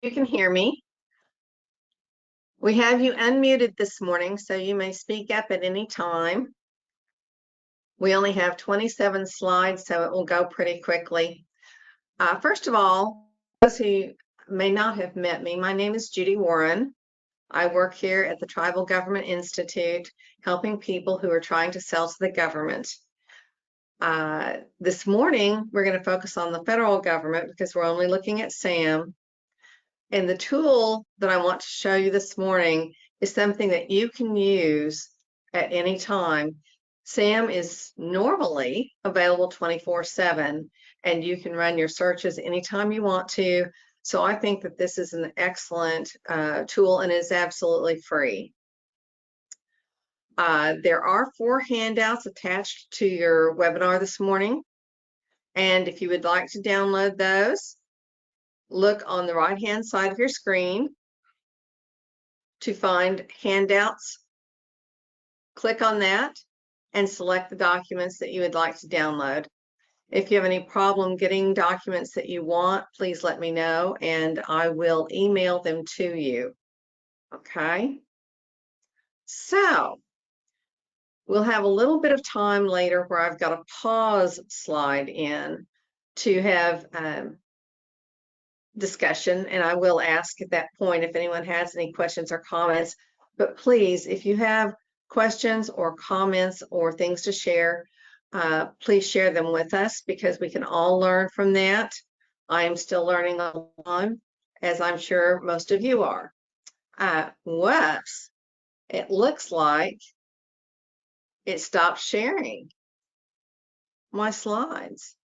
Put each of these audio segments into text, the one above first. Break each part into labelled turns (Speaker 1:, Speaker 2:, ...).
Speaker 1: You can hear me. We have you unmuted this morning, so you may speak up at any time. We only have 27 slides, so it will go pretty quickly. First of all, those who may not have met me, my name is Judy Warren. I work here at the Tribal Government Institute, helping people who are trying to sell to the government. This morning, we're going to focus on the federal government because we're only looking at SAM. And the tool that I want to show you this morning is something that you can use at any time. SAM is normally available 24/7, and you can run your searches anytime you want to. So I think that this is an excellent tool and is absolutely free. There are 4 handouts attached to your webinar this morning. And if you would like to download those, look on the right-hand side of your screen to find handouts. Click on that and select the documents that you would like to download. If you have any problem getting documents that you want, please let me know and I will email them to you. Okay? So, we'll have a little bit of time later where I've got a pause slide in to have discussion, and I will ask at that point if anyone has any questions or comments. But please, if you have questions or comments or things to share, please share them with us because we can all learn from that. I am still learning along, as I'm sure most of you are. Whoops, it looks like it stopped sharing my slides.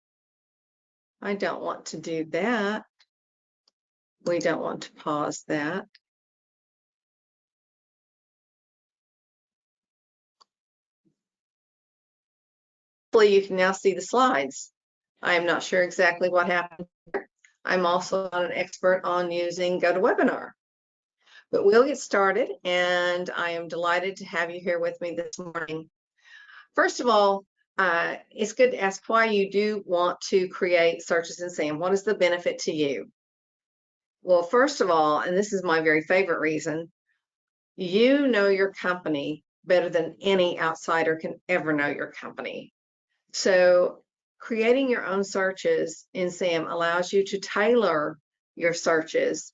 Speaker 1: I don't want to do that. We don't want to pause that. Hopefully you can now see the slides. I am not sure exactly what happened. I'm also not an expert on using GoToWebinar. But we'll get started, and I am delighted to have you here with me this morning. First of all, it's good to ask why you do want to create searches in SAM. What is the benefit to you? Well, first of all, and this is my very favorite reason, you know your company better than any outsider can ever know your company. So creating your own searches in SAM allows you to tailor your searches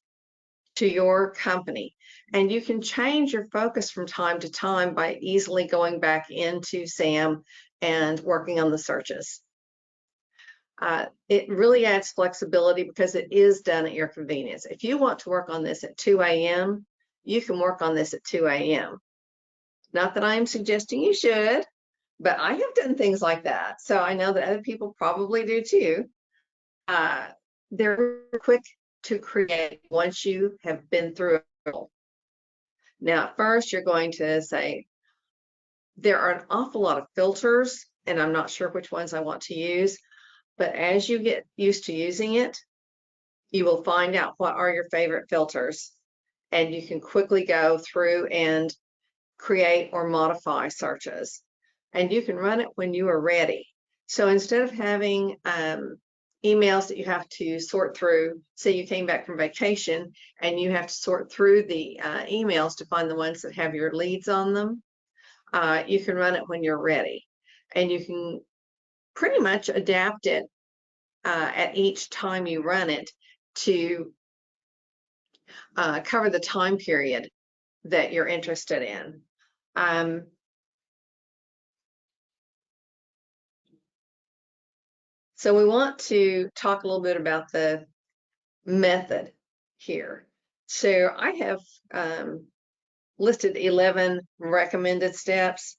Speaker 1: to your company. And you can change your focus from time to time by easily going back into SAM and working on the searches. It really adds flexibility because it is done at your convenience. If you want to work on this at 2 a.m., you can work on this at 2 a.m. Not that I am suggesting you should, but I have done things like that. So I know that other people probably do too. They're quick to create once you have been through it. Now, at first, you're going to say, there are an awful lot of filters, and I'm not sure which ones I want to use. But as you get used to using it, you will find out what are your favorite filters. And you can quickly go through and create or modify searches. And you can run it when you are ready. So instead of having emails that you have to sort through, say you came back from vacation and you have to sort through the emails to find the ones that have your leads on them, you can run it when you're ready. And you can pretty much adapt it at each time you run it to cover the time period that you're interested in. So we want to talk a little bit about the method here. So I have listed 11 recommended steps.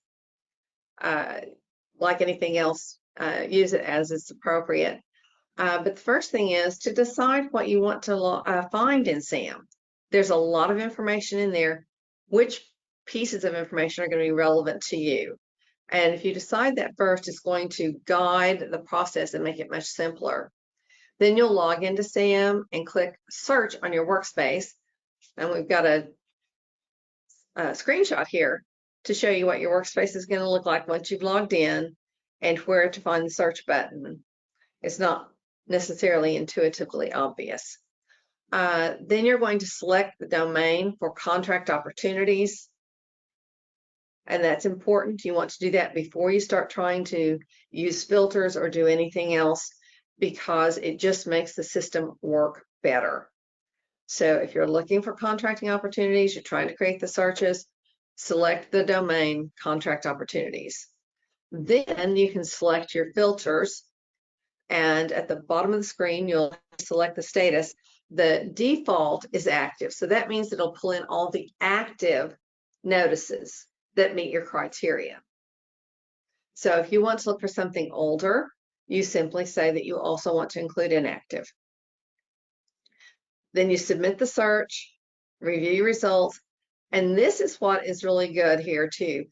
Speaker 1: Like anything else, use it as it's appropriate. But the first thing is to decide what you want to find in SAM. There's a lot of information in there. Which pieces of information are going to be relevant to you? And if you decide that first, it's going to guide the process and make it much simpler. Then you'll log into SAM and click search on your workspace. And we've got a screenshot here to show you what your workspace is going to look like once you've logged in and where to find the search button. It's not necessarily intuitively obvious. Then you're going to select the domain for contract opportunities. And that's important. You want to do that before you start trying to use filters or do anything else, because it just makes the system work better. So if you're looking for contracting opportunities, you're trying to create the searches, select the domain contract opportunities. Then you can select your filters, and at the bottom of the screen, you'll select the status. The default is active, so that means it'll pull in all the active notices that meet your criteria. So if you want to look for something older, you simply say that you also want to include inactive. Then you submit the search, review your results, and this is what is really good here too.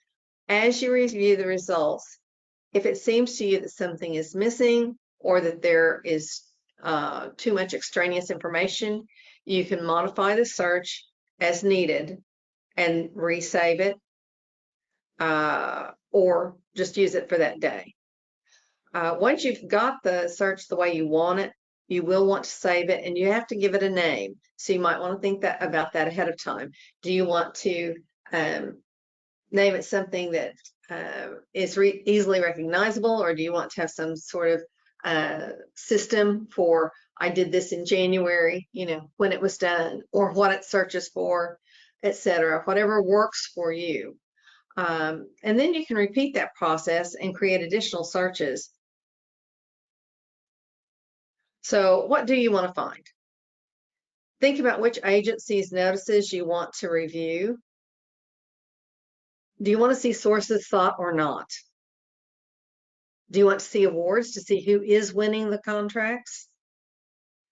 Speaker 1: As you review the results, if it seems to you that something is missing or that there is too much extraneous information, you can modify the search as needed and resave it, or just use it for that day. Once you've got the search the way you want it, you will want to save it, and you have to give it a name. So you might want to think about that ahead of time. Do you want to name it something that is easily recognizable, or do you want to have some sort of system for, I did this in January, when it was done, or what it searches for, etc. Whatever works for you. And then you can repeat that process and create additional searches. So what do you want to find? Think about which agency's notices you want to review. Do you want to see sources sought or not? Do you want to see awards to see who is winning the contracts?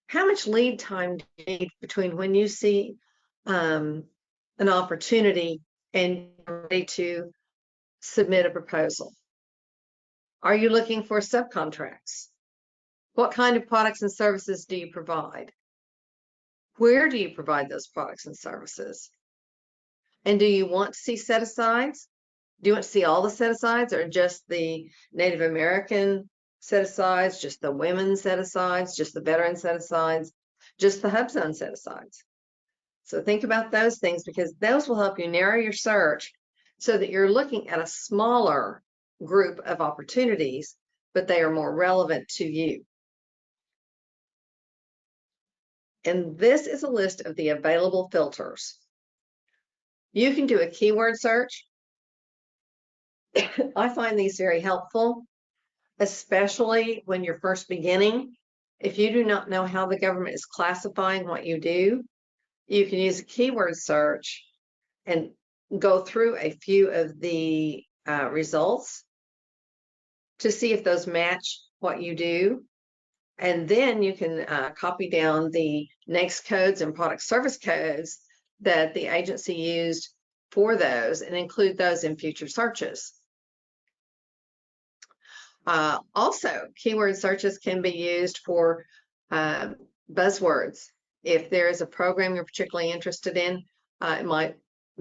Speaker 1: How much lead time do you need between when you see an opportunity and you're ready to submit a proposal? Are you looking for subcontracts? What kind of products and services do you provide? Where do you provide those products and services? And do you want to see set-asides? Do you want to see all the set-asides, or just the Native American set-asides, just the women set-asides, just the veteran set-asides, just the HUBZone set-asides? So think about those things, because those will help you narrow your search so that you're looking at a smaller group of opportunities, but they are more relevant to you. And this is a list of the available filters. You can do a keyword search. I find these very helpful, especially when you're first beginning. If you do not know how the government is classifying what you do, you can use a keyword search and go through a few of the results to see if those match what you do. And then you can copy down the NAICS codes and product service codes that the agency used for those and include those in future searches. Also, keyword searches can be used for buzzwords. If there is a program you're particularly interested in, it might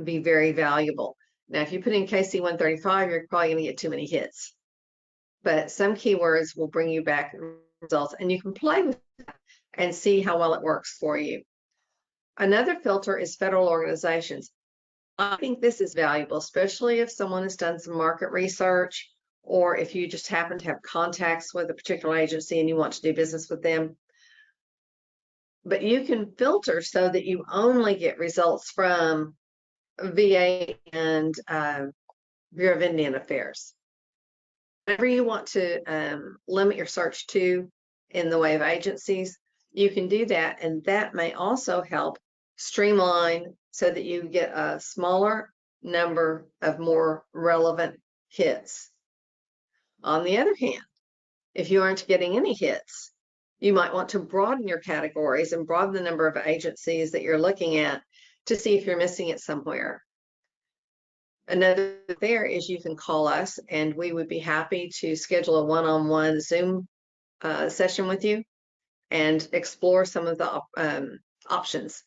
Speaker 1: be very valuable. Now, if you put in KC-135, you're probably going to get too many hits. But some keywords will bring you back results, and you can play with that and see how well it works for you. Another filter is federal organizations. I think this is valuable, especially if someone has done some market research, or if you just happen to have contacts with a particular agency and you want to do business with them. But you can filter so that you only get results from VA and Bureau of Indian Affairs. Whatever you want to limit your search to in the way of agencies, you can do that, and that may also help streamline so that you get a smaller number of more relevant hits. On the other hand, if you aren't getting any hits, you might want to broaden your categories and broaden the number of agencies that you're looking at to see if you're missing it somewhere. Another there is you can call us, and we would be happy to schedule a one-on-one Zoom session with you and explore some of the options,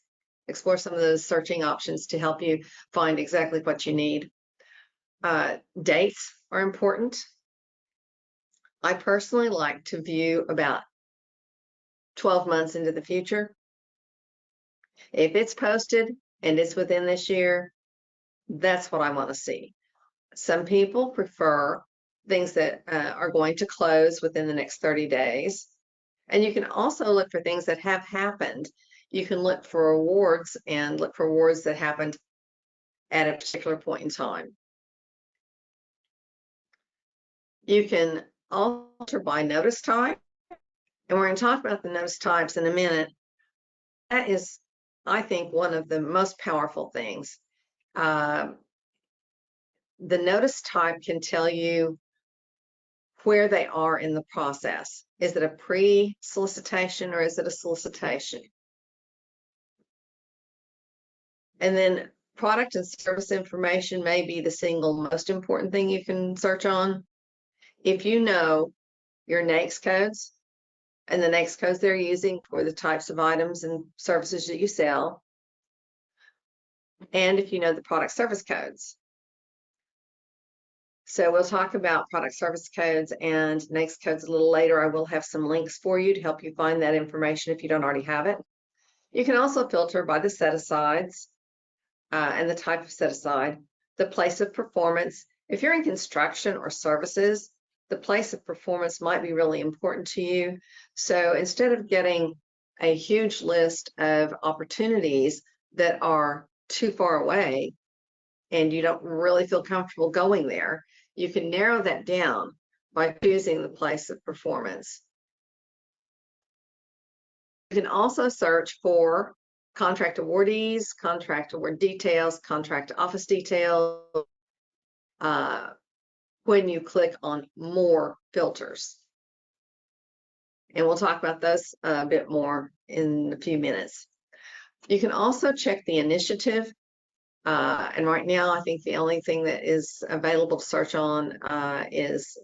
Speaker 1: explore some of those searching options to help you find exactly what you need. Dates are important. I personally like to view about 12 months into the future. If it's posted and it's within this year, that's what I want to see. Some people prefer things that are going to close within the next 30 days. And you can also look for things that have happened. You can look for awards and look for awards that happened at a particular point in time. You can alter by notice type. And we're going to talk about the notice types in a minute. That is, I think, one of the most powerful things. The notice type can tell you where they are in the process. Is it a pre-solicitation or is it a solicitation? And then product and service information may be the single most important thing you can search on. If you know your NAICS codes and the NAICS codes they're using for the types of items and services that you sell, and if you know the product service codes. So we'll talk about product service codes and NAICS codes a little later. I will have some links for you to help you find that information if you don't already have it. You can also filter by the set-asides and the type of set-aside, the place of performance. If you're in construction or services, the place of performance might be really important to you. So instead of getting a huge list of opportunities that are too far away and you don't really feel comfortable going there, you can narrow that down by choosing the place of performance. You can also search for contract awardees, contract award details, contract office details when you click on more filters. And we'll talk about those a bit more in a few minutes. You can also check the initiative. And right now, I think the only thing that is available to search on is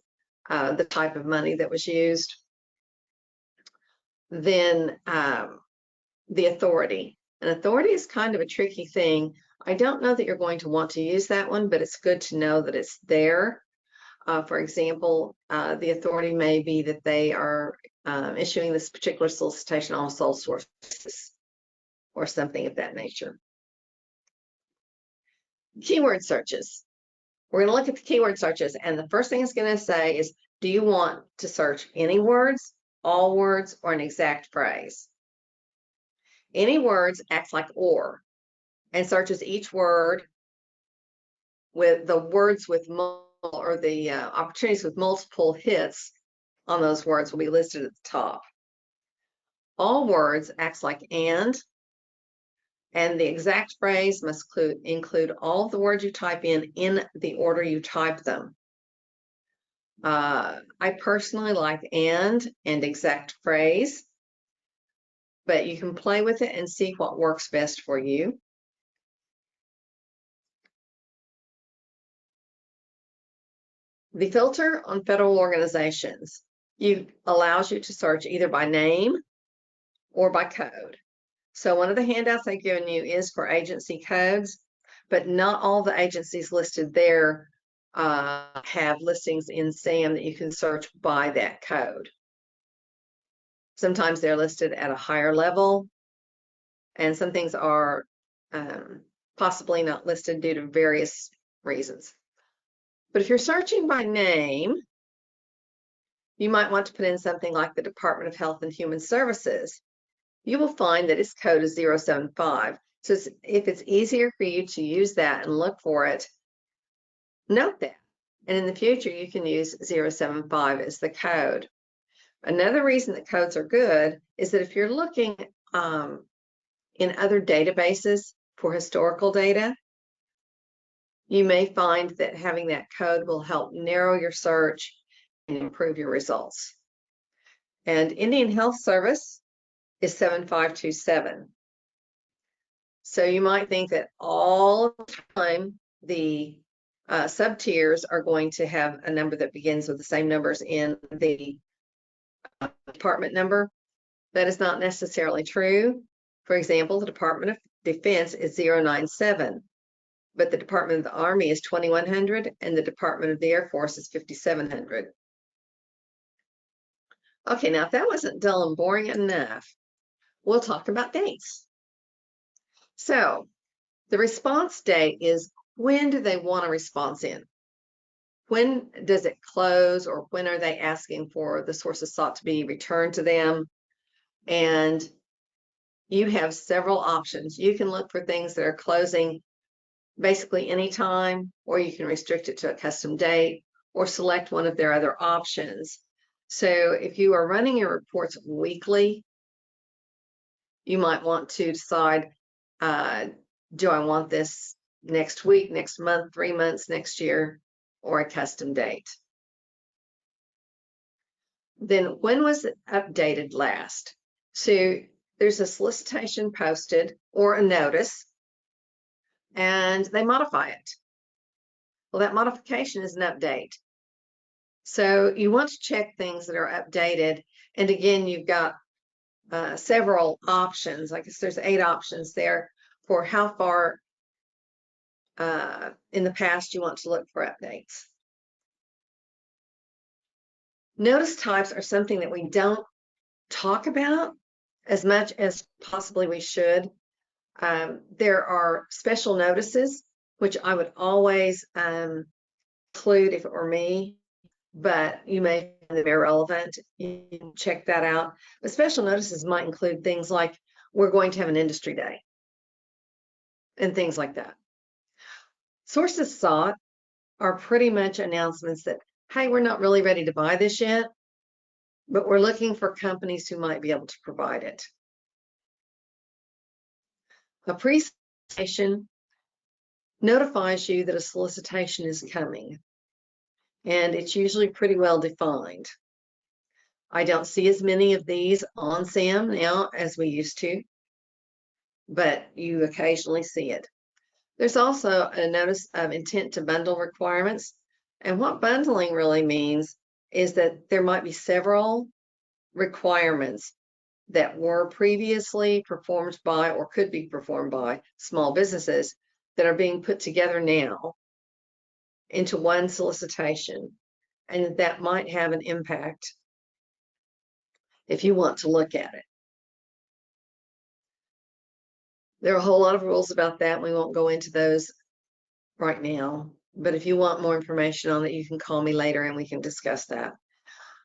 Speaker 1: the type of money that was used. Then the authority. An authority is kind of a tricky thing. I don't know that you're going to want to use that one, but it's good to know that it's there. For example, the authority may be that they are issuing this particular solicitation on sole source basis or something of that nature. Keyword searches. We're going to look at the keyword searches, and the first thing it's going to say is, do you want to search any words, all words, or an exact phrase? Any words acts like OR and searches each word with the words with or the opportunities with multiple hits on those words will be listed at the top. All words acts like and the exact phrase must include all the words you type in the order you type them. I personally like and exact phrase, but you can play with it and see what works best for you. The filter on federal organizations allows you to search either by name or by code. So one of the handouts I've given you is for agency codes, but not all the agencies listed there have listings in SAM that you can search by that code. Sometimes they're listed at a higher level, and some things are possibly not listed due to various reasons. But if you're searching by name, you might want to put in something like the Department of Health and Human Services. You will find that its code is 075. So if it's easier for you to use that and look for it, note that. And in the future, you can use 075 as the code. Another reason that codes are good is that if you're looking in other databases for historical data, you may find that having that code will help narrow your search and improve your results. And Indian Health Service is 7527. So you might think that all the time the sub-tiers are going to have a number that begins with the same numbers in the department number. That is not necessarily true. For example, the Department of Defense is 097, but the Department of the Army is 2100 and the Department of the Air Force is 5700. Okay, now if that wasn't dull and boring enough, we'll talk about dates. So the response date is, when do they want a response in? When does it close, or when are they asking for the sources sought to be returned to them? And you have several options. You can look for things that are closing basically anytime, or you can restrict it to a custom date, or select one of their other options. So if you are running your reports weekly, you might want to decide, do I want this next week, next month, 3 months, next year, or a custom date? Then when was it updated last? So there's a solicitation posted or a notice, and they modify it. Well, that modification is an update. So you want to check things that are updated. And again, you've got several options. I guess there's 8 options there for how far in the past you want to look for updates. Notice types are something that we don't talk about as much as possibly we should. There are special notices, which I would always include if it were me, but you may find them irrelevant. You can check that out. But special notices might include things like, we're going to have an industry day, and things like that. Sources sought are pretty much announcements that, hey, we're not really ready to buy this yet, but we're looking for companies who might be able to provide it. A pre-solicitation notifies you that a solicitation is coming, and it's usually pretty well defined. I don't see as many of these on SAM now as we used to, but you occasionally see it. There's also a notice of intent to bundle requirements. And what bundling really means is that there might be several requirements that were previously performed by, or could be performed by, small businesses that are being put together now into one solicitation, and that might have an impact if you want to look at it. There are a whole lot of rules about that. We won't go into those right now, but if you want more information on it, you can call me later and we can discuss that.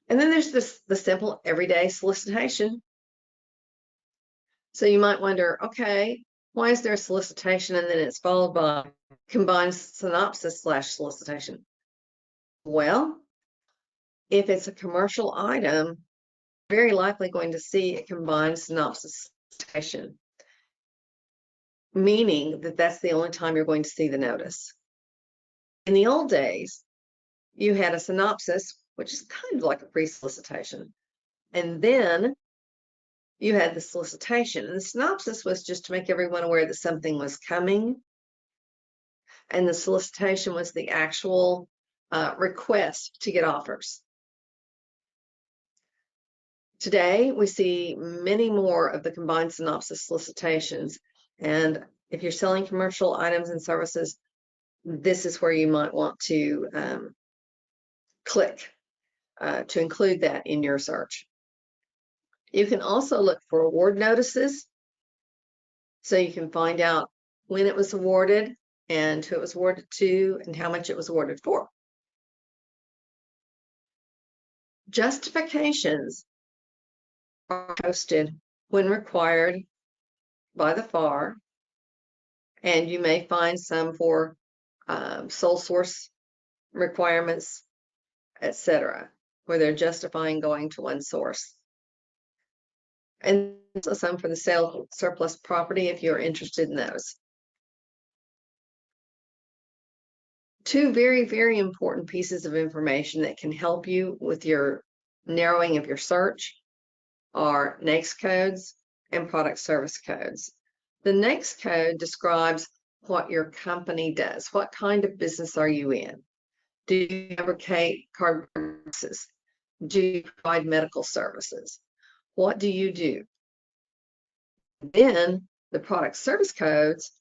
Speaker 1: And then there's the simple everyday solicitation. So you might wonder, okay, why is there a solicitation and then it's followed by combined synopsis / solicitation? Well, if it's a commercial item, very likely going to see a combined synopsis solicitation, meaning that that's the only time you're going to see the notice. In the old days, you had a synopsis, which is kind of like a pre-solicitation, and then you had the solicitation. And the synopsis was just to make everyone aware that something was coming, and the solicitation was the actual request to get offers. Today, we see many more of the combined synopsis solicitations, and if you're selling commercial items and services, this is where you might want to click to include that in your search. You can also look for award notices, so you can find out when it was awarded and who it was awarded to and how much it was awarded for. Justifications are posted when required by the FAR, and you may find some for sole source requirements, etc., where they're justifying going to one source. And also some for the sale of surplus property if you're interested in those. Two very, very important pieces of information that can help you with your narrowing of your search are NAICS codes and product service codes. The NAICS code describes what your company does. What kind of business are you in? Do you fabricate cardboard boxes? Do you provide medical services? What do you do? Then the product service codes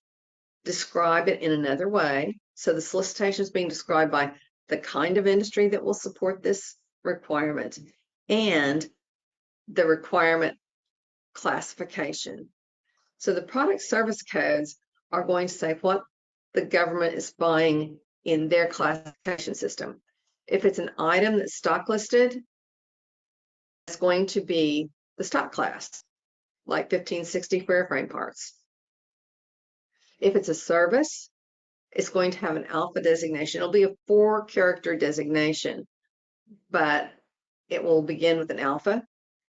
Speaker 1: describe it in another way. So the solicitation is being described by the kind of industry that will support this requirement and the requirement classification. So the product service codes are going to say what the government is buying in their classification system. If it's an item that's stock listed, it's going to be the stock class, like 1560 square frame parts. If it's a service, it's going to have an alpha designation. It'll be a 4-character designation, but it will begin with an alpha,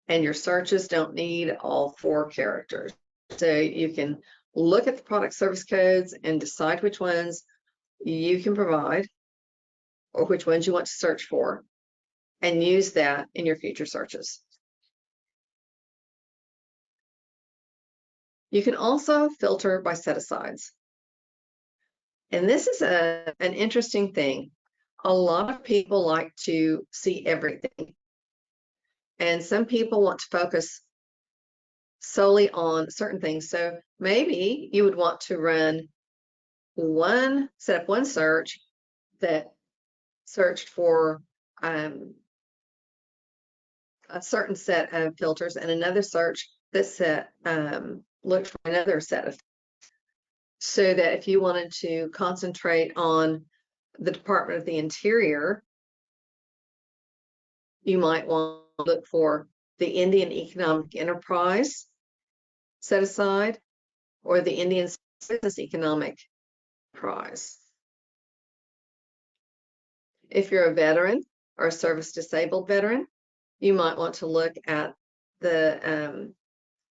Speaker 1: and your searches don't need all 4 characters. So you can look at the product service codes and decide which ones you can provide or which ones you want to search for, and use that in your future searches. You can also filter by set-asides. And this is an interesting thing. A lot of people like to see everything. And some people want to focus solely on certain things. So maybe you would want to set up one search that searched for a certain set of filters, and another search that looked for another set of, so that if you wanted to concentrate on the Department of the Interior, you might want to look for the Indian Economic Enterprise set aside, or the Indian Business Economic Enterprise. If you're a veteran or a service disabled veteran, you might want to look at the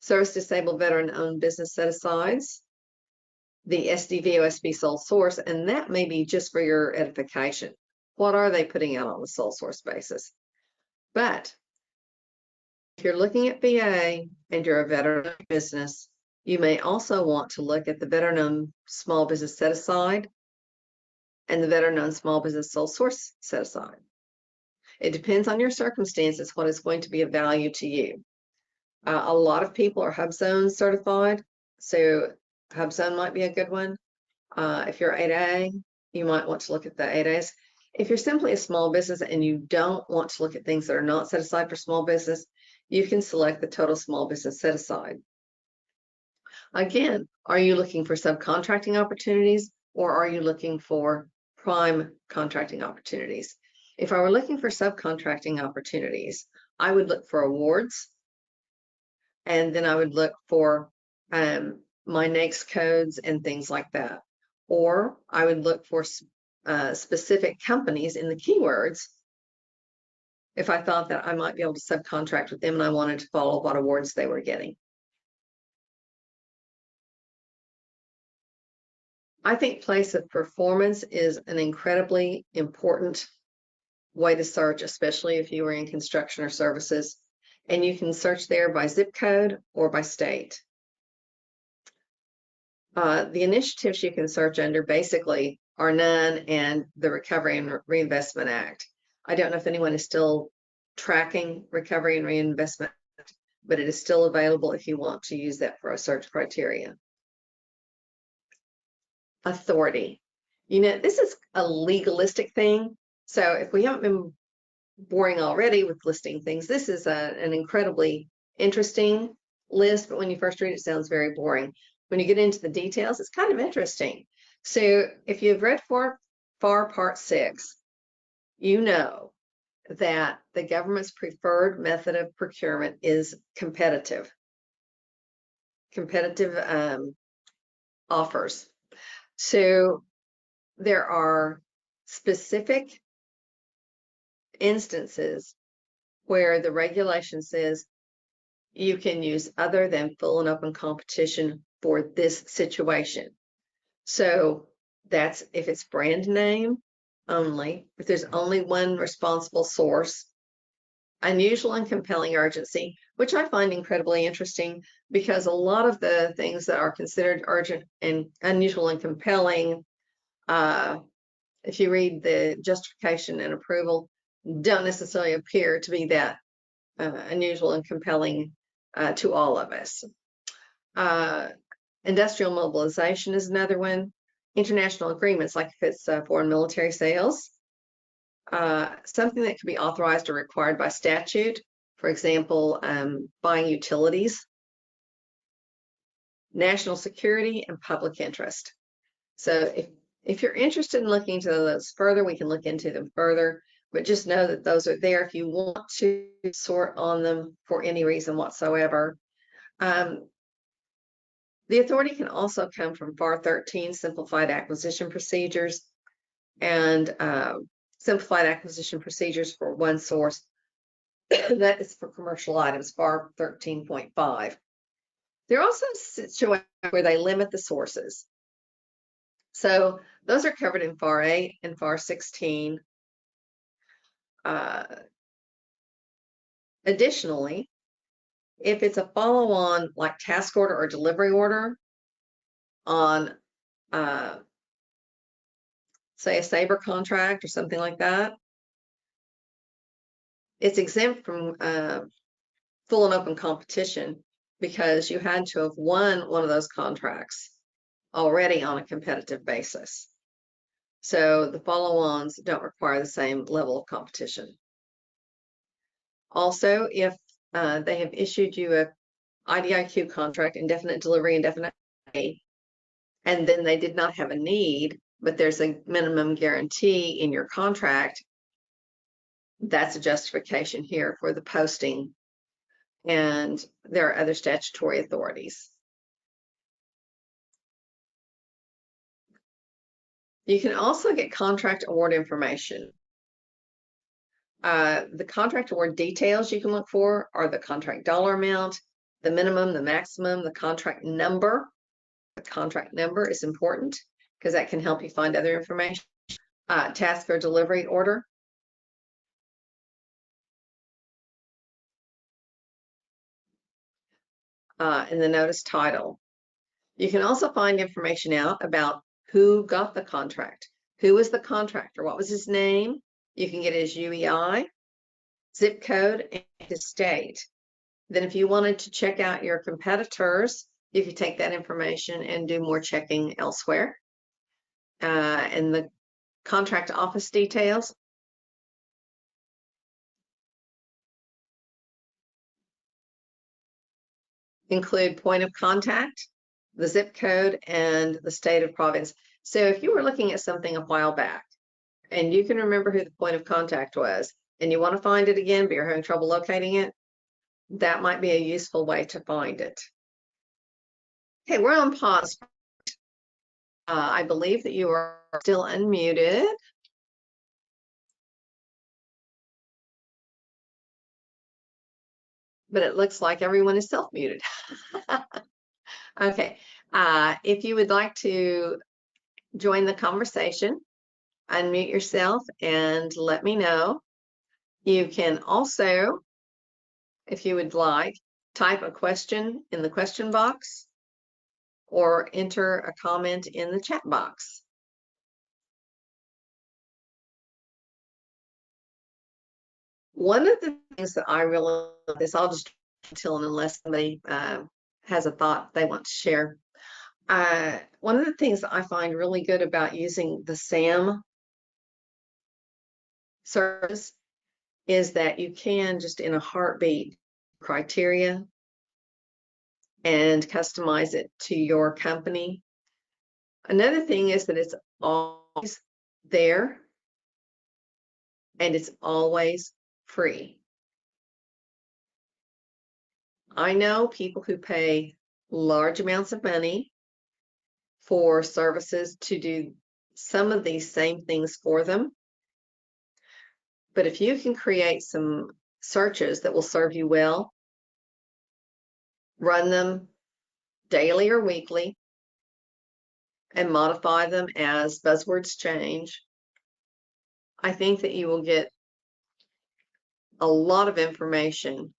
Speaker 1: service disabled veteran owned business set asides, the SDVOSB sole source, and that may be just for your edification. What are they putting out on the sole source basis? But if you're looking at VA and you're a veteran business, you may also want to look at the veteran-owned small business set aside and the veteran-owned small business sole source set aside. It depends on your circumstances what is going to be of value to you. A lot of people are HubZone certified, so HubZone might be a good one. If you're 8A, you might want to look at the 8As. If you're simply a small business and you don't want to look at things that are not set aside for small business, you can select the total small business set aside. Again, are you looking for subcontracting opportunities, or are you looking for prime contracting opportunities? If I were looking for subcontracting opportunities, I would look for awards, and then I would look for my NAICS codes and things like that. Or I would look for specific companies in the keywords if I thought that I might be able to subcontract with them and I wanted to follow what awards they were getting. I think place of performance is an incredibly important way to search, especially if you are in construction or services, and you can search there by zip code or by state. The initiatives you can search under basically are none and the Recovery and Reinvestment Act. I don't know if anyone is still tracking Recovery and Reinvestment Act, but it is still available if you want to use that for a search criteria. Authority. You know, this is a legalistic thing. So if we haven't been boring already with listing things, this is an incredibly interesting list, but when you first read it, it sounds very boring. When you get into the details, it's kind of interesting. So if you've read FAR Part 6, you know that the government's preferred method of procurement is competitive offers. So there are specific instances where the regulation says you can use other than full and open competition for this situation. So that's if it's brand name only, if there's only one responsible source, unusual and compelling urgency, which I find incredibly interesting because a lot of the things that are considered urgent and unusual and compelling, if you read the justification and approval, don't necessarily appear to be that unusual and compelling to all of us. Industrial mobilization is another one. International agreements, like if it's foreign military sales, something that could be authorized or required by statute. For example, buying utilities. national security, and public interest. So if you're interested in looking into those further, we can look into them further, but just know that those are there if you want to sort on them for any reason whatsoever. The authority can also come from FAR 13, Simplified Acquisition Procedures, and Simplified Acquisition Procedures for one source. That is for commercial items, FAR 13.5. There are also situations where they limit the sources. So those are covered in FAR 8 and FAR 16. Additionally, if it's a follow-on like task order or delivery order on, say, a Sabre contract or something like that, it's exempt from full and open competition because you had to have won one of those contracts already on a competitive basis. So the follow-ons don't require the same level of competition. Also, if they have issued you a IDIQ contract, indefinite delivery, indefinite pay, and then they did not have a need, but there's a minimum guarantee in your contract, that's a justification here for the posting. And there are other statutory authorities. You can also get contract award information. The contract award details you can look for are the contract dollar amount, the minimum, the maximum, the contract number. The contract number is important because that can help you find other information. Task or delivery order. And the notice title. You can also find information out about who got the contract, who was the contractor, what was his name. You can get his UEI, zip code, and his state. Then if you wanted to check out your competitors, you could take that information and do more checking elsewhere. And the contract office details. Include point of contact, the zip code, and the state of province. So if you were looking at something a while back and you can remember who the point of contact was and you want to find it again, but you're having trouble locating it, that might be a useful way to find it. Okay, we're on pause. I believe that you are still unmuted. But it looks like everyone is self-muted. Okay, if you would like to join the conversation, unmute yourself and let me know. You can also, if you would like, type a question in the question box or enter a comment in the chat box. One of the things that I really like this, I'll just until unless somebody has a thought they want to share. One of the things that I find really good about using the SAM service is that you can just in a heartbeat criteria and customize it to your company. Another thing is that it's always there and it's always free. I know people who pay large amounts of money for services to do some of these same things for them. But if you can create some searches that will serve you well, run them daily or weekly, and modify them as buzzwords change, I think that you will get a lot of information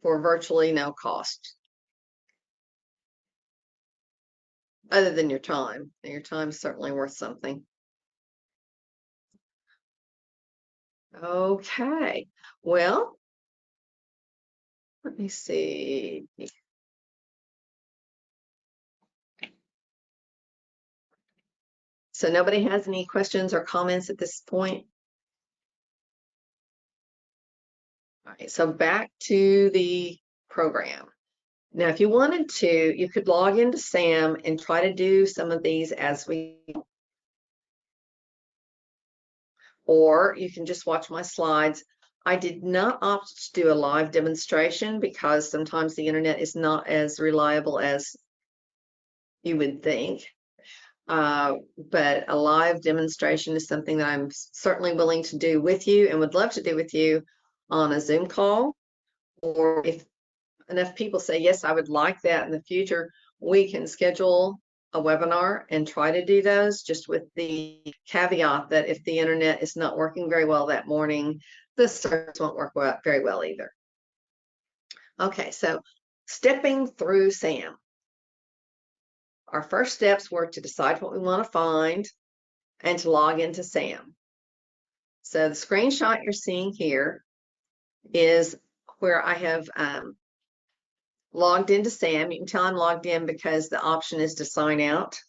Speaker 1: for virtually no cost, other than your time. Your time is certainly worth something. Okay, well, let me see. So nobody has any questions or comments at this point? All right, so back to the program. Now, if you wanted to, you could log into SAM and try to do some of these as we, or you can just watch my slides. I did not opt to do a live demonstration because sometimes the internet is not as reliable as you would think. But a live demonstration is something that I'm certainly willing to do with you and would love to do with you on a Zoom call. Or if enough people say, yes, I would like that in the future, we can schedule a webinar and try to do those, just with the caveat that if the internet is not working very well that morning, the service won't work very well either. Okay, so stepping through SAM. Our first steps were to decide what we want to find and to log into SAM. So the screenshot you're seeing here is where I have logged into SAM. You can tell I'm logged in because the option is to sign out.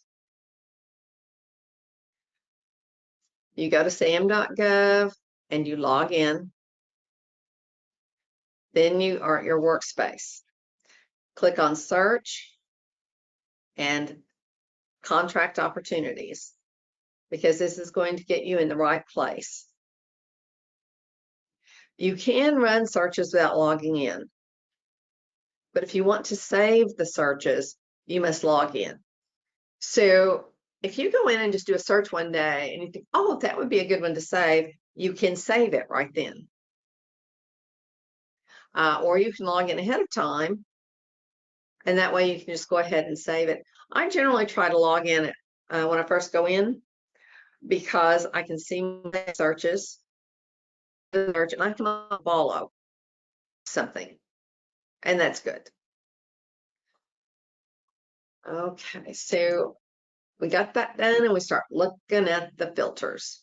Speaker 1: You go to SAM.gov and you log in. Then you are at your workspace. Click on search and contract opportunities, because this is going to get you in the right place. You can run searches without logging in, but if you want to save the searches, you must log in. So if you go in and just do a search one day and you think, oh, that would be a good one to save, you can save it right then. Or you can log in ahead of time, and that way you can just go ahead and save it. I generally try to log in when I first go in, because I can see my searches, and I can follow something, and that's good. Okay, so we got that done, and we start looking at the filters.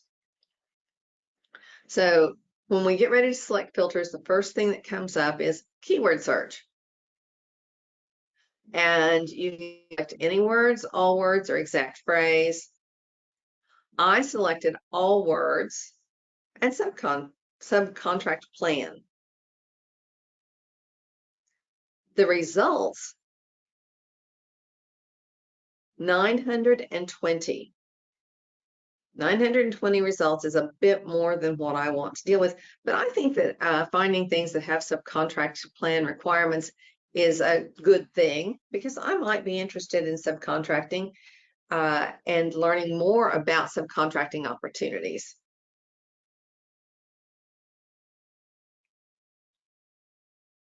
Speaker 1: So when we get ready to select filters, the first thing that comes up is keyword search. And you can select any words, all words, or exact phrase. I selected all words and subcontract plan. The results, 920. 920 results is a bit more than what I want to deal with, but I think that finding things that have subcontract plan requirements is a good thing, because I might be interested in subcontracting and learning more about subcontracting opportunities.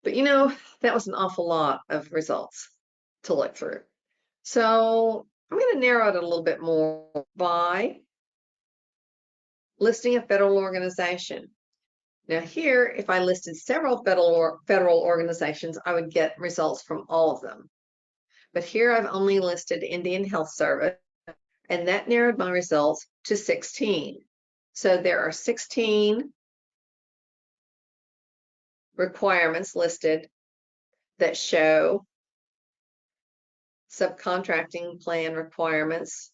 Speaker 1: But you know, that was an awful lot of results to look through. So I'm going to narrow it a little bit more by listing a federal organization. Now here, if I listed several federal organizations, I would get results from all of them. But here I've only listed Indian Health Service, and that narrowed my results to 16. So there are 16 requirements listed that show subcontracting plan requirements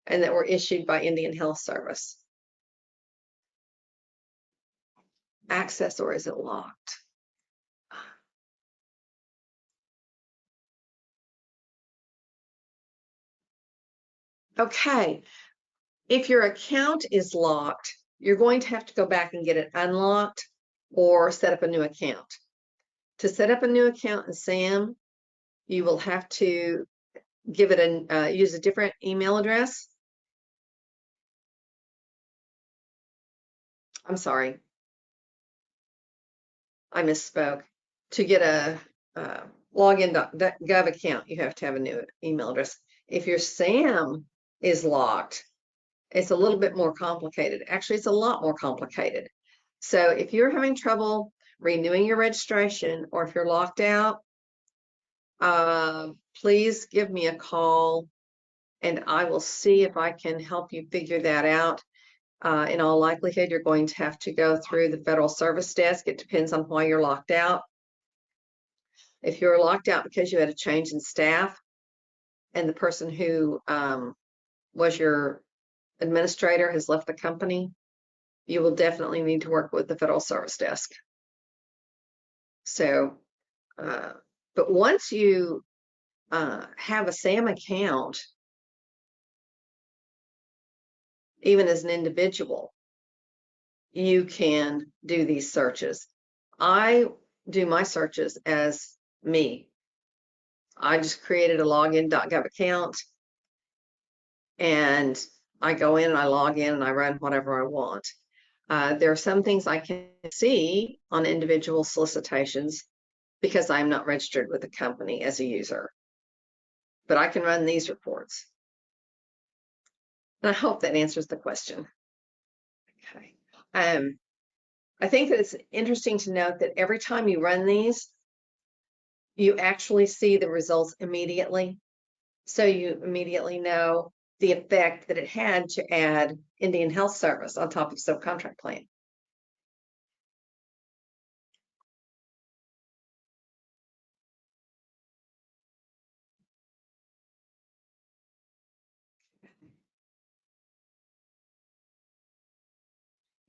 Speaker 1: and that were issued by Indian Health Service. Access, or is it locked? Okay, if your account is locked, you're going to have to go back and get it unlocked or set up a new account. To set up a new account in SAM, you will have to give it use a different email address. I'm sorry, I misspoke. To get a login.gov account, you have to have a new email address. If your SAM is locked, it's a little bit more complicated. Actually, it's a lot more complicated. So if you're having trouble renewing your registration, or if you're locked out, please give me a call and I will see if I can help you figure that out. In all likelihood, you're going to have to go through the Federal Service Desk. It depends on why you're locked out. If you're locked out because you had a change in staff and the person who was your administrator has left the company, you will definitely need to work with the Federal Service Desk. So But once you have a SAM account, even as an individual, you can do these searches. I do my searches as me. I just created a login.gov account, and I go in and I log in and I run whatever I want. There are some things I can see on individual solicitations because I'm not registered with the company as a user, but I can run these reports. And I hope that answers the question. Okay. I think that it's interesting to note that every time you run these, you actually see the results immediately. So you immediately know the effect that it had to add Indian Health Service on top of subcontract plan.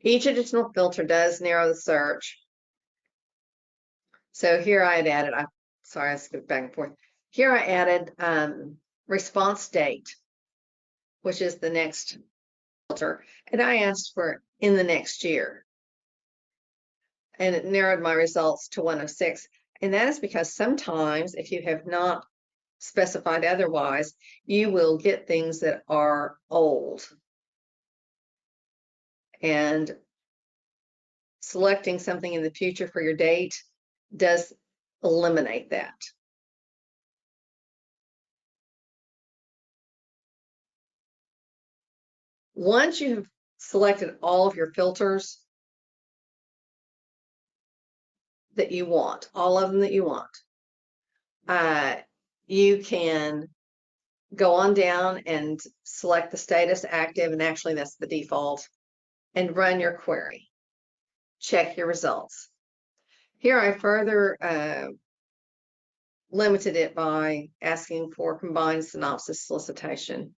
Speaker 1: Each additional filter does narrow the search. So here I had added, sorry, I skipped back and forth. Here I added response date, which is the next filter. And I asked for in the next year. And it narrowed my results to 106. And that is because sometimes if you have not specified otherwise, you will get things that are old. And selecting something in the future for your date does eliminate that. Once you have selected all of your filters that you want, all of them that you want, you can go on down and select the status active, and actually that's the default, and run your query. Check your results. Here I further limited it by asking for combined synopsis solicitation.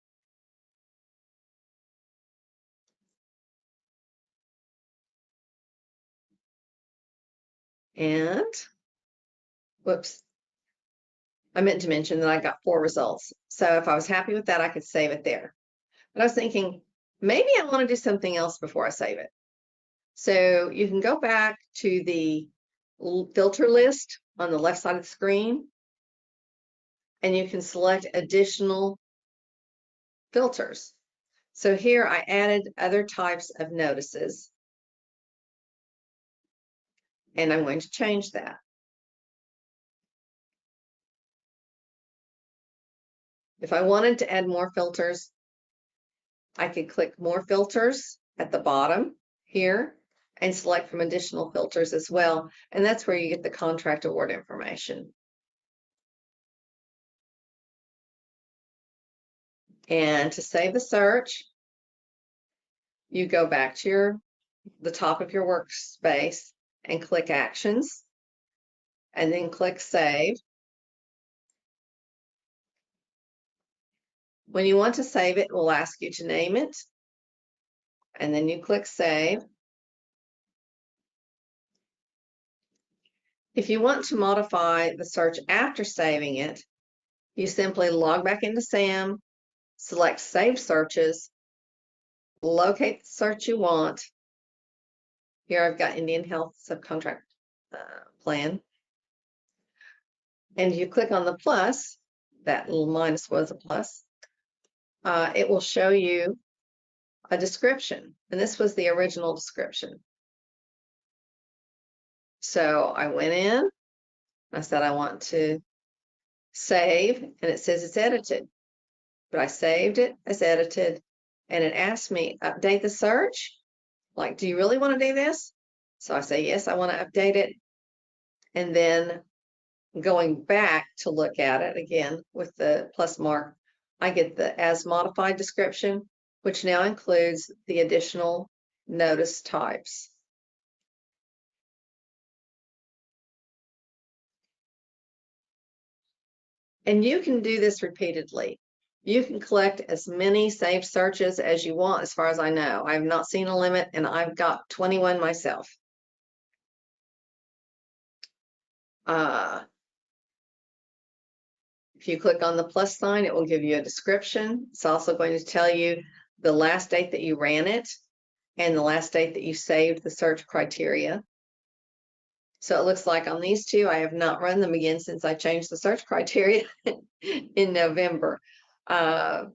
Speaker 1: And, whoops, I meant to mention that I got 4 results. So if I was happy with that, I could save it there. But I was thinking, maybe I want to do something else before I save it. So you can go back to the filter list on the left side of the screen, and you can select additional filters. So here I added other types of notices, and I'm going to change that. If I wanted to add more filters, I could click more filters at the bottom here and select from additional filters as well. And that's where you get the contract award information. And to save the search, you go back to the top of your workspace and click Actions, and then click Save. When you want to save it, it will ask you to name it, and then you click Save. If you want to modify the search after saving it, you simply log back into SAM, select Save Searches, locate the search you want. Here I've got Indian Health Subcontract Plan. And you click on the plus, that little minus was a plus, it will show you a description. And this was the original description. So I went in, I said I want to save, and it says it's edited. But I saved it as edited, and it asked me, update the search. Like, do you really want to do this? So I say, yes, I want to update it. And then going back to look at it again with the plus mark, I get the as modified description, which now includes the additional notice types. And you can do this repeatedly. You can collect as many saved searches as you want, as far as I know. I have not seen a limit, and I've got 21 myself. If you click on the plus sign, it will give you a description. It's also going to tell you the last date that you ran it and the last date that you saved the search criteria. So it looks like on these two, I have not run them again since I changed the search criteria in November. But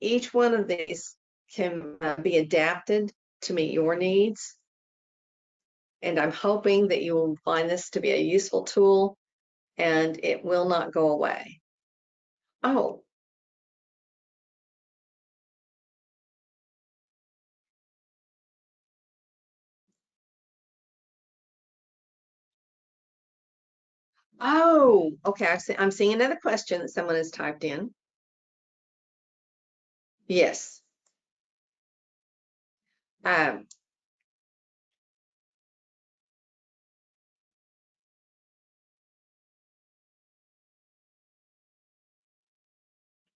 Speaker 1: each one of these can be adapted to meet your needs. And I'm hoping that you will find this to be a useful tool and it will not go away. Oh, okay. I'm seeing another question that someone has typed in. Yes. Um,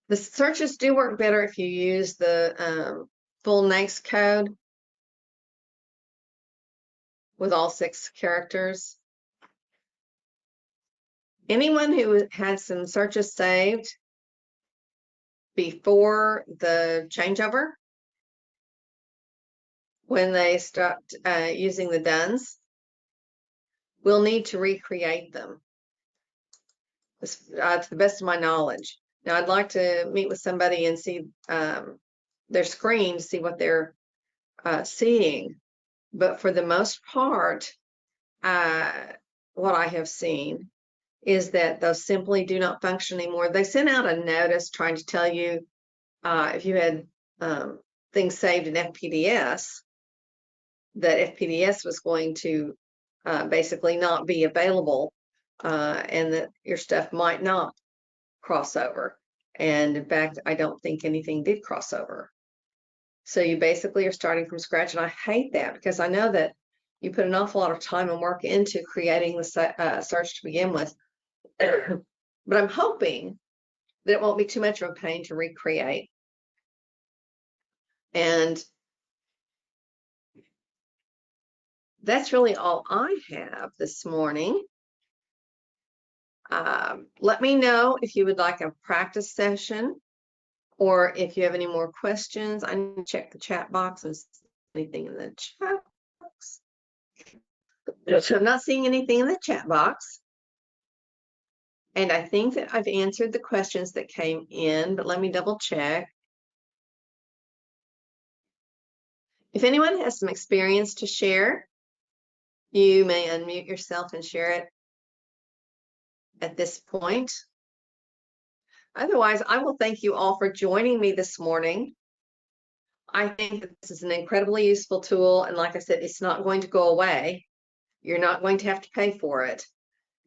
Speaker 1: the searches do work better if you use the full NAICS code with all 6 characters. Anyone who had some searches saved before the changeover, when they stopped using the DUNS, will need to recreate them. To the best of my knowledge. Now, I'd like to meet with somebody and see their screen to see what they're seeing. But for the most part, what I have seen is that those simply do not function anymore. They sent out a notice trying to tell you if you had things saved in FPDS, that FPDS was going to basically not be available and that your stuff might not cross over. And in fact, I don't think anything did cross over. So you basically are starting from scratch. And I hate that because I know that you put an awful lot of time and work into creating the search to begin with. But I'm hoping that it won't be too much of a pain to recreate. And that's really all I have this morning. Let me know if you would like a practice session or if you have any more questions. I need to check the chat box and see anything in the chat box. So I'm not seeing anything in the chat box. And I think that I've answered the questions that came in, but let me double check. If anyone has some experience to share, you may unmute yourself and share it at this point. Otherwise, I will thank you all for joining me this morning. I think that this is an incredibly useful tool. And like I said, it's not going to go away. You're not going to have to pay for it.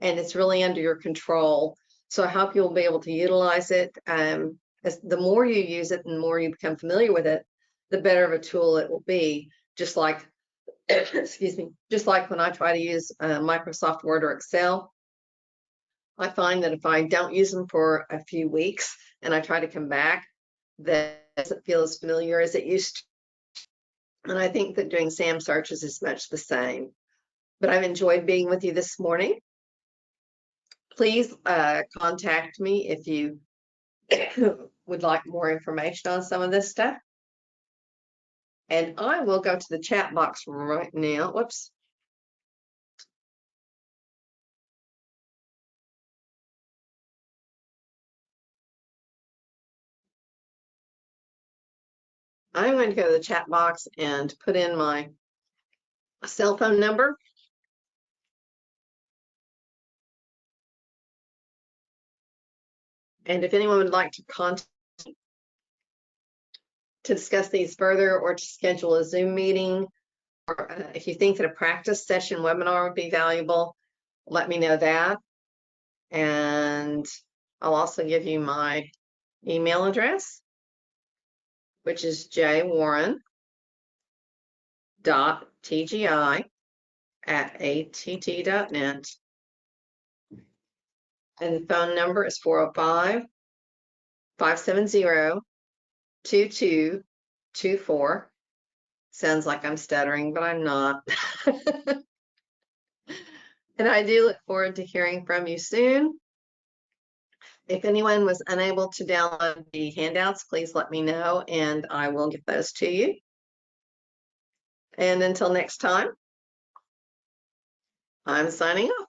Speaker 1: And it's really under your control. So I hope you'll be able to utilize it. As the more you use it and the more you become familiar with it, the better of a tool it will be. Just like, excuse me, just like when I try to use Microsoft Word or Excel, I find that if I don't use them for a few weeks and I try to come back, that doesn't feel as familiar as it used to. And I think that doing SAM searches is much the same. But I've enjoyed being with you this morning. Please contact me if you would like more information on some of this stuff. And I will go to the chat box right now. Whoops. I'm going to go to the chat box and put in my cell phone number. And if anyone would like to contact to discuss these further or to schedule a Zoom meeting, or if you think that a practice session webinar would be valuable, let me know that. And I'll also give you my email address, which is jwarren.tgi@att.net. And the phone number is 405-570-2224. Sounds like I'm stuttering, but I'm not. And I do look forward to hearing from you soon. If anyone was unable to download the handouts, please let me know and I will get those to you. And until next time, I'm signing off.